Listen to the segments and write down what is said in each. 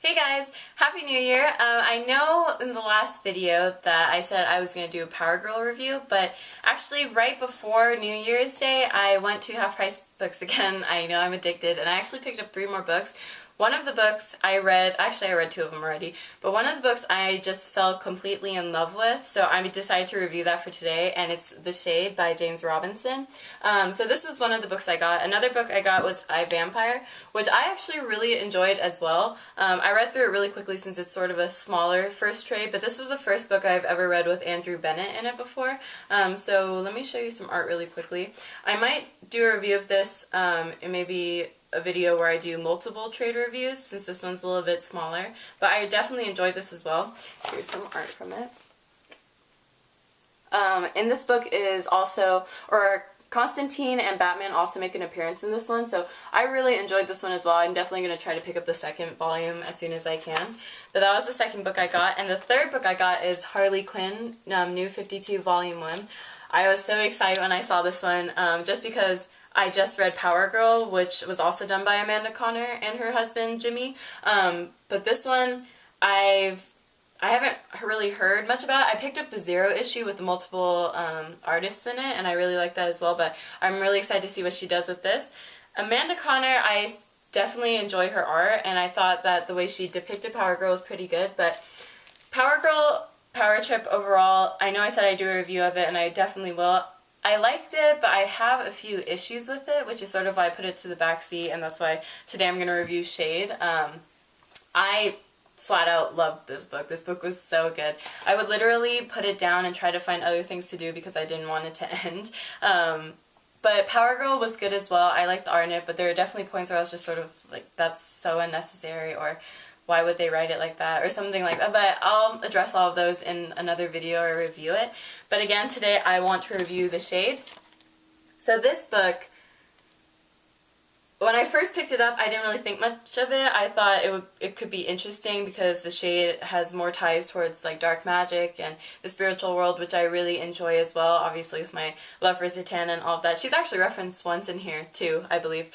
Hey guys, Happy New Year! I know in the last video that I said I was going to do a Power Girl review, but actually right before New Year's Day I went to Half Price Books again. I know I'm addicted, and I actually picked up 3 more books. One of the books I read, actually I read 2 of them already, but one of the books I just fell completely in love with, so I decided to review that for today, and it's The Shade by James Robinson. So this was one of the books I got. Another book I got was I, Vampire, which I actually really enjoyed as well. I read through it really quickly since it's sort of a smaller first trade, but this was the first book I've ever read with Andrew Bennett in it before. So let me show you some art really quickly. I might do a review of this in maybe a video where I do multiple trade reviews, since this one's a little bit smaller, but I definitely enjoyed this as well. Here's some art from it. In this book is also, Constantine and Batman also make an appearance in this one, so I really enjoyed this one as well. I'm definitely going to try to pick up the second volume as soon as I can. But that was the second book I got, and the third book I got is Harley Quinn, New 52 Volume 1. I was so excited when I saw this one, just because I just read Power Girl, which was also done by Amanda Conner and her husband Jimmy. But this one I haven't really heard much about. I picked up the Zero issue with the multiple artists in it, and I really like that as well, but I'm really excited to see what she does with this. Amanda Conner, I definitely enjoy her art, and I thought that the way she depicted Power Girl was pretty good, but Power Girl Power Trip overall, I know I said I'd do a review of it, and I definitely will. I liked it, but I have a few issues with it, which is sort of why I put it to the back seat, and that's why today I'm going to review Shade. I flat out loved this book. This book was so good. I would literally put it down and try to find other things to do because I didn't want it to end. But Power Girl was good as well. I liked the art in it, but there are definitely points where I was just sort of like, that's so unnecessary, or why would they write it like that, or something like that. But I'll address all of those in another video or review it. But again, today I want to review The Shade. So this book, when I first picked it up, I didn't really think much of it. I thought it could be interesting because The Shade has more ties towards like dark magic and the spiritual world, which I really enjoy as well, obviously with my love for Zatanna and all of that. She's actually referenced once in here too, I believe.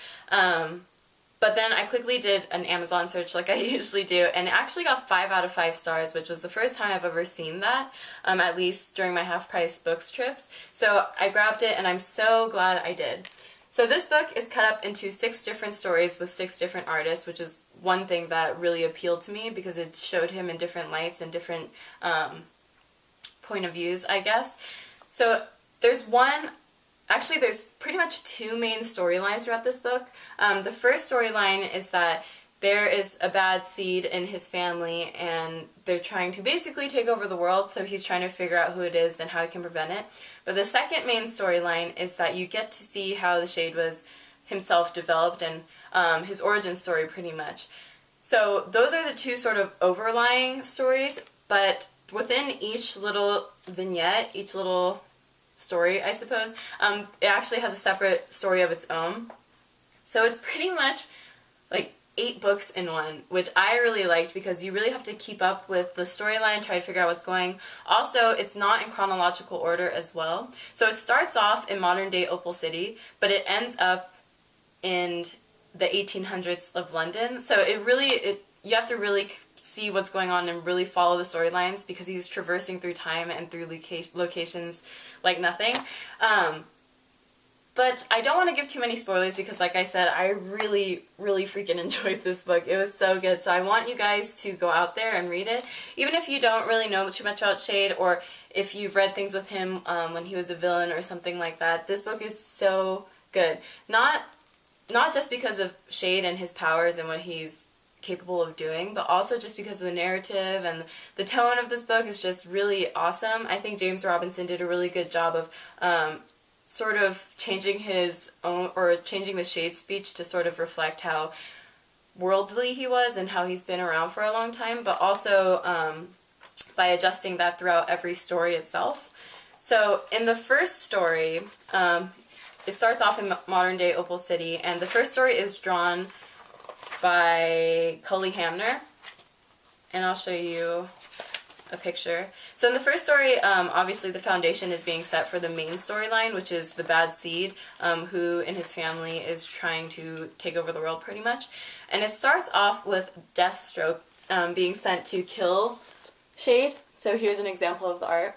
But then I quickly did an Amazon search like I usually do, and it actually got 5 out of 5 stars, which was the first time I've ever seen that, at least during my Half Price Books trips. So I grabbed it, and I'm so glad I did. So this book is cut up into 6 different stories with 6 different artists, which is one thing that really appealed to me because it showed him in different lights and different point of views, I guess. So there's pretty much 2 main storylines throughout this book. The first storyline is that there is a bad seed in his family, and they're trying to basically take over the world, so he's trying to figure out who it is and how he can prevent it. But the second main storyline is that you get to see how the Shade was himself developed, and his origin story pretty much. So those are the 2 sort of overlying stories, but within each little vignette, each little story, I suppose, it actually has a separate story of its own. So it's pretty much like 8 books in one, which I really liked because you really have to keep up with the storyline, try to figure out what's going. Also, it's not in chronological order as well. So it starts off in modern day Opal City, but it ends up in the 1800s of London. So you have to really see what's going on and really follow the storylines because he's traversing through time and through locations like nothing. But I don't want to give too many spoilers because, like I said, I really, really freaking enjoyed this book. It was so good. So I want you guys to go out there and read it. Even if you don't really know too much about Shade, or if you've read things with him when he was a villain or something like that, this book is so good. Not just because of Shade and his powers and what he's capable of doing, but also just because of the narrative and the tone of this book is just really awesome. I think James Robinson did a really good job of sort of changing his own, or changing the Shade speech to sort of reflect how worldly he was and how he's been around for a long time, but also by adjusting that throughout every story itself. So in the first story, it starts off in modern day Opal City, and the first story is drawn by Cully Hamner, and I'll show you a picture. So in the first story, obviously the foundation is being set for the main storyline, which is the bad seed, who in his family is trying to take over the world pretty much. And it starts off with Deathstroke being sent to kill Shade. So here's an example of the art.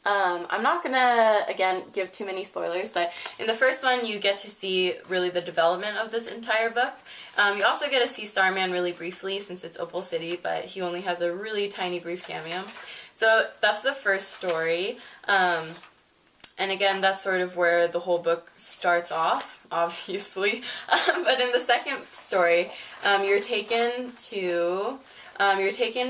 I'm not gonna, again, give too many spoilers, but in the first one you get to see really the development of this entire book. You also get to see Starman really briefly since it's Opal City, but he only has a really tiny brief cameo. So that's the first story. And again, that's sort of where the whole book starts off, obviously. But in the second story, you're taken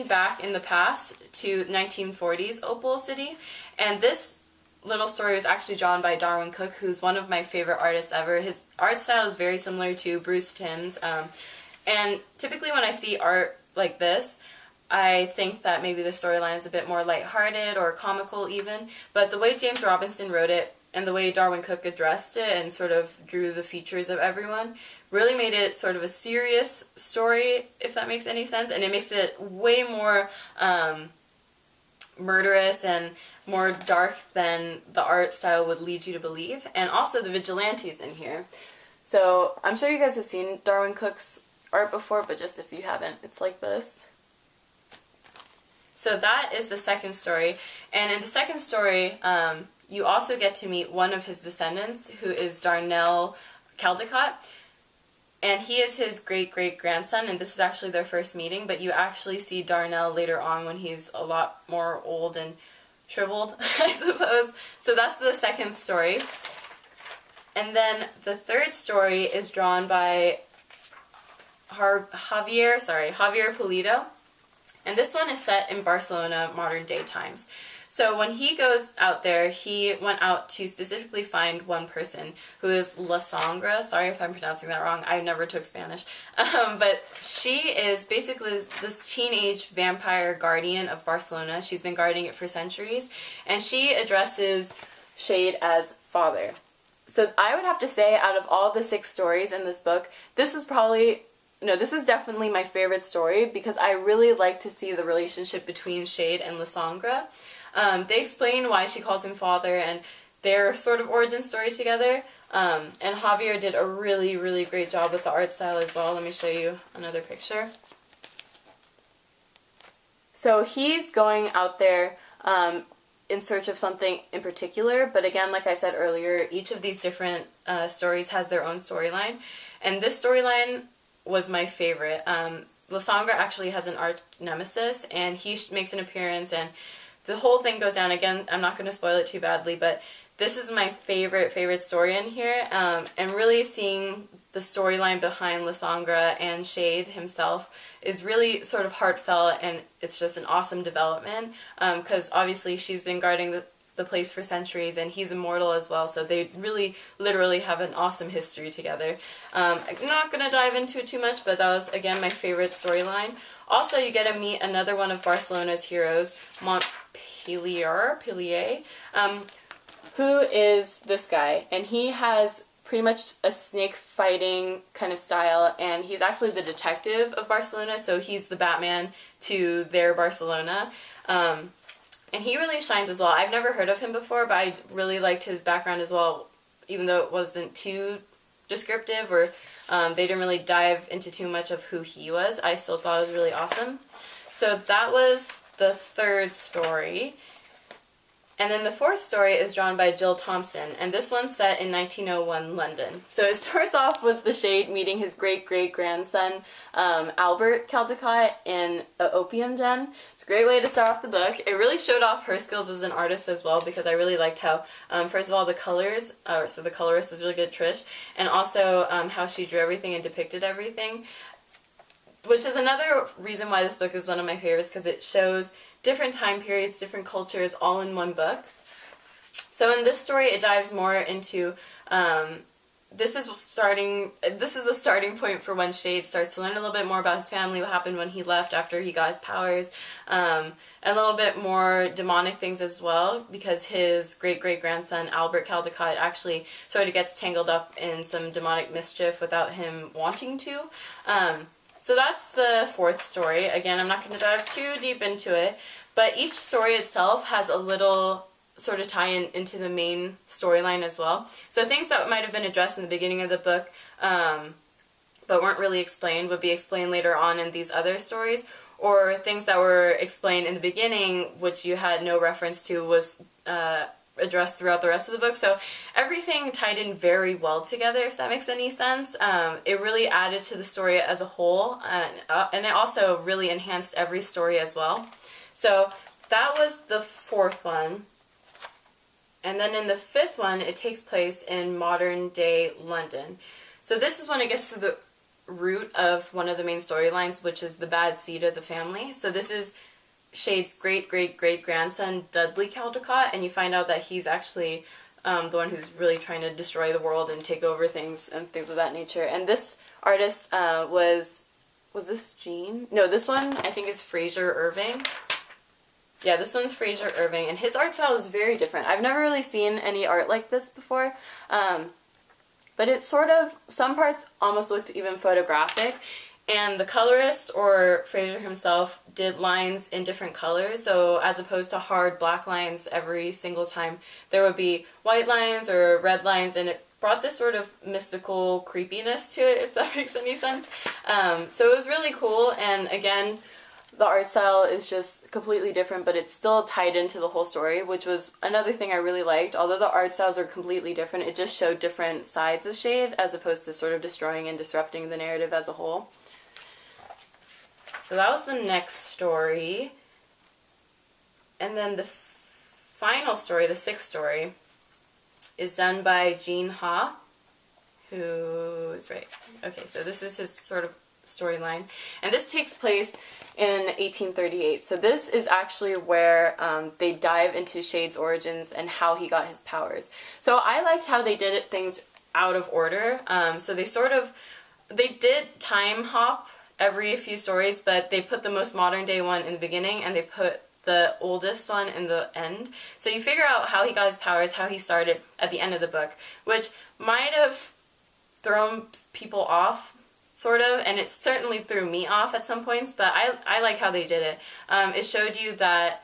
back in the past to 1940s Opal City, and this little story was actually drawn by Darwin Cooke, who's one of my favorite artists ever. His art style is very similar to Bruce Timm's, and typically when I see art like this, I think that maybe the storyline is a bit more lighthearted or comical even, but the way James Robinson wrote it and the way Darwin Cooke addressed it and sort of drew the features of everyone really made it sort of a serious story, if that makes any sense, and it makes it way more murderous and more dark than the art style would lead you to believe, and also the vigilantes in here. So I'm sure you guys have seen Darwin Cooke's art before, but just if you haven't, it's like this. So that is the second story, and in the second story, you also get to meet one of his descendants, who is Darnell Caldecott, and he is his great-great-grandson, and this is actually their first meeting, but you actually see Darnell later on when he's a lot more old and shriveled, I suppose. So that's the second story. And then the third story is drawn by Javier Pulido. And this one is set in Barcelona modern day times. So when he goes out there, he went out to specifically find one person, who is La Sangre. Sorry if I'm pronouncing that wrong. I never took Spanish. But she is basically this teenage vampire guardian of Barcelona. She's been guarding it for centuries. And she addresses Shade as father. So I would have to say, out of all the 6 stories in this book, this is definitely my favorite story, because I really like to see the relationship between Shade and La Sangre. They explain why she calls him father and their sort of origin story together. And Javier did a really, really great job with the art style as well. Let me show you another picture. So he's going out there in search of something in particular, but again, like I said earlier, each of these different stories has their own storyline. And this storyline was my favorite. La Sangre actually has an arch nemesis, and he makes an appearance, and the whole thing goes down. Again, I'm not going to spoil it too badly, but this is my favorite story in here, and really seeing the storyline behind La Sangre and Shade himself is really sort of heartfelt, and it's just an awesome development, because obviously she's been guarding the place for centuries, and he's immortal as well, so they really literally have an awesome history together. I'm not going to dive into it too much, but that was, again, my favorite storyline. Also, you get to meet another one of Barcelona's heroes, Montpellier, who is this guy, and he has pretty much a snake fighting kind of style, and he's actually the detective of Barcelona, so he's the Batman to their Barcelona. And he really shines as well. I've never heard of him before, but I really liked his background as well, even though it wasn't too descriptive, or they didn't really dive into too much of who he was. I still thought it was really awesome. So that was the third story. And then the fourth story is drawn by Jill Thompson, and this one's set in 1901 London. So it starts off with the Shade meeting his great-great-grandson, Albert Caldecott, in an opium den. It's a great way to start off the book. It really showed off her skills as an artist as well, because I really liked how, first of all, the colors, so the colorist was really good, Trish, and also how she drew everything and depicted everything, which is another reason why this book is one of my favorites, because it shows different time periods, different cultures, all in one book. So in this story, it dives more into, this is the starting point for when Shade starts to learn a little bit more about his family, what happened when he left after he got his powers, a little bit more demonic things as well, because his great-great-grandson, Albert Caldecott, actually sort of gets tangled up in some demonic mischief without him wanting to. So that's the fourth story. Again, I'm not going to dive too deep into it, but each story itself has a little sort of tie-in into the main storyline as well. So things that might have been addressed in the beginning of the book but weren't really explained would be explained later on in these other stories, or things that were explained in the beginning, which you had no reference to, was addressed throughout the rest of the book. So everything tied in very well together, if that makes any sense. It really added to the story as a whole, and it also really enhanced every story as well. So that was the fourth one. And then in the fifth one, it takes place in modern day London. So this is when it gets to the root of one of the main storylines, which is the bad seed of the family. So this is Shade's great-great-great-grandson, Dudley Caldecott, and you find out that he's actually the one who's really trying to destroy the world and take over things and things of that nature. And this artist was this Jean? No, this one I think is Fraser Irving. Yeah, this one's Fraser Irving, and his art style is very different. I've never really seen any art like this before, but it sort of, some parts almost looked even photographic, and the colorist, or Fraser himself, did lines in different colors, so as opposed to hard black lines every single time, there would be white lines or red lines, and it brought this sort of mystical creepiness to it, if that makes any sense. So it was really cool, and again, the art style is just completely different, but it's still tied into the whole story, which was another thing I really liked. Although the art styles are completely different, it just showed different sides of Shade as opposed to sort of destroying and disrupting the narrative as a whole. So that was the next story. And then the final story, the sixth story, is done by Jean Ha, who is right. Okay, so this is his sort of storyline. And this takes place in 1838. So this is actually where they dive into Shade's origins and how he got his powers. So I liked how they did things out of order. So they did time hop every few stories, but they put the most modern day one in the beginning and they put the oldest one in the end. So you figure out how he got his powers, how he started at the end of the book, which might have thrown people off, sort of, and it certainly threw me off at some points, but I like how they did it. It showed you that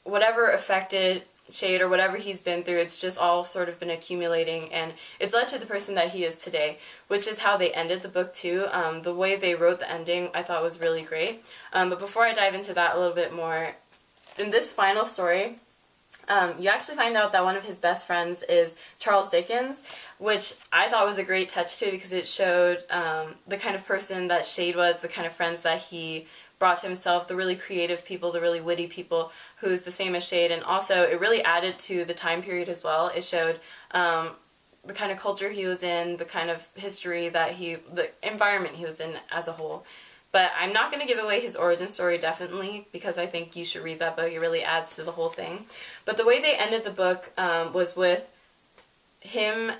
whatever affected Shade or whatever he's been through, it's just all sort of been accumulating, and it's led to the person that he is today, which is how they ended the book too. The way they wrote the ending I thought was really great. But before I dive into that a little bit more, in this final story, you actually find out that one of his best friends is Charles Dickens, which I thought was a great touch too, because it showed the kind of person that Shade was, the kind of friends that he brought to himself, the really creative people, the really witty people, who's the same as Shade, and also it really added to the time period as well. It showed the kind of culture he was in, the kind of history that the environment he was in as a whole. But I'm not going to give away his origin story, definitely, because I think you should read that book. It really adds to the whole thing. But the way they ended the book was with him,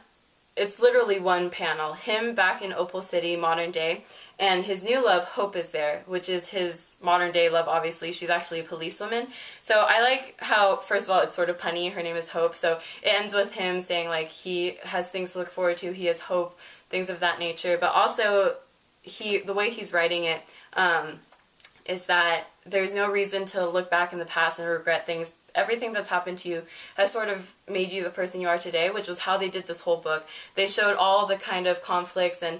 it's literally one panel, him back in Opal City, modern day, and his new love, Hope, is there, which is his modern day love, obviously. She's actually a policewoman. So I like how, first of all, it's sort of punny. Her name is Hope. So it ends with him saying, like, he has things to look forward to. He has hope, things of that nature. But also, the way he's writing it is that there's no reason to look back in the past and regret things. Everything that's happened to you has sort of made you the person you are today, which was how they did this whole book. They showed all the kind of conflicts and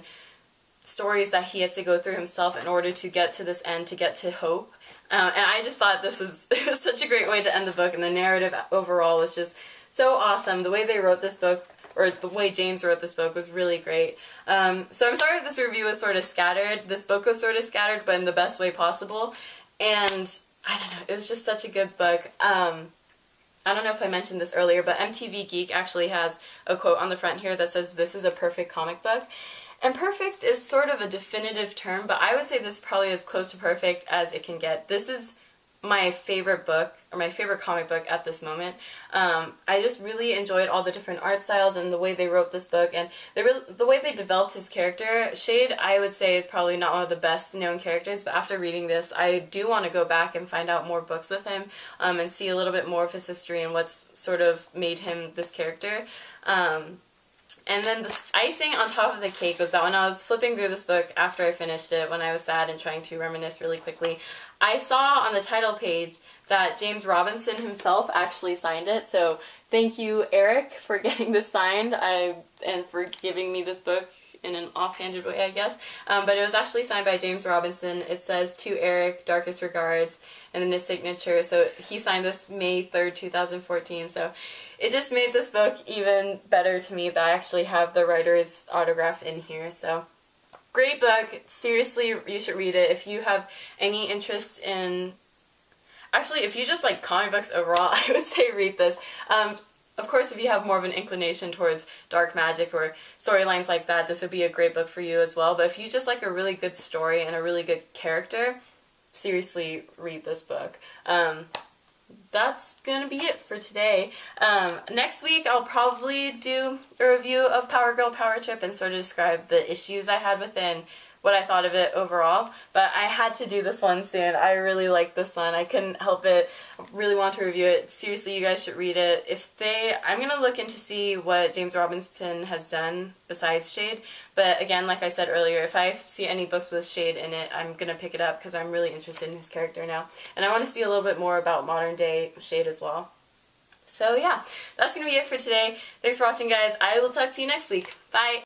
stories that he had to go through himself in order to get to this end, to get to hope. And I just thought this was such a great way to end the book, and the narrative overall was just so awesome. The way they wrote this book, or the way James wrote this book, was really great. So I'm sorry if this review was sort of scattered. This book was sort of scattered, but in the best way possible. And I don't know, it was just such a good book. I don't know if I mentioned this earlier, but MTV Geek actually has a quote on the front here that says, "This is a perfect comic book." And perfect is sort of a definitive term, but I would say this is probably as close to perfect as it can get. This is my favorite book, or my favorite comic book at this moment. I just really enjoyed all the different art styles and the way they wrote this book, and the way they developed his character. Shade, I would say, is probably not one of the best known characters, but after reading this, I do want to go back and find out more books with him, and see a little bit more of his history and what's sort of made him this character. And then the icing on top of the cake was that when I was flipping through this book after I finished it, when I was sad and trying to reminisce really quickly, I saw on the title page that James Robinson himself actually signed it. So thank you, Eric, for getting this signed and for giving me this book in an offhanded way, I guess. But it was actually signed by James Robinson. It says, "To Eric, darkest regards," and then his signature. So he signed this May 3rd, 2014. So it just made this book even better to me that I actually have the writer's autograph in here. So great book. Seriously, you should read it. If you have any interest in... Actually, if you just like comic books overall, I would say read this. Of course, if you have more of an inclination towards dark magic or storylines like that, this would be a great book for you as well. But if you just like a really good story and a really good character, seriously read this book. That's gonna be it for today. Next week I'll probably do a review of Power Girl Power Trip and sort of describe the issues I had with it and what I thought of it overall. But I had to do this one soon. I really like this one. I couldn't help it. I really want to review it. Seriously, you guys should read it. I'm gonna look into see what James Robinson has done besides Shade. But again, like I said earlier, if I see any books with Shade in it, I'm gonna pick it up because I'm really interested in his character now. And I want to see a little bit more about modern day Shade as well. So yeah, that's gonna be it for today. Thanks for watching, guys. I will talk to you next week. Bye!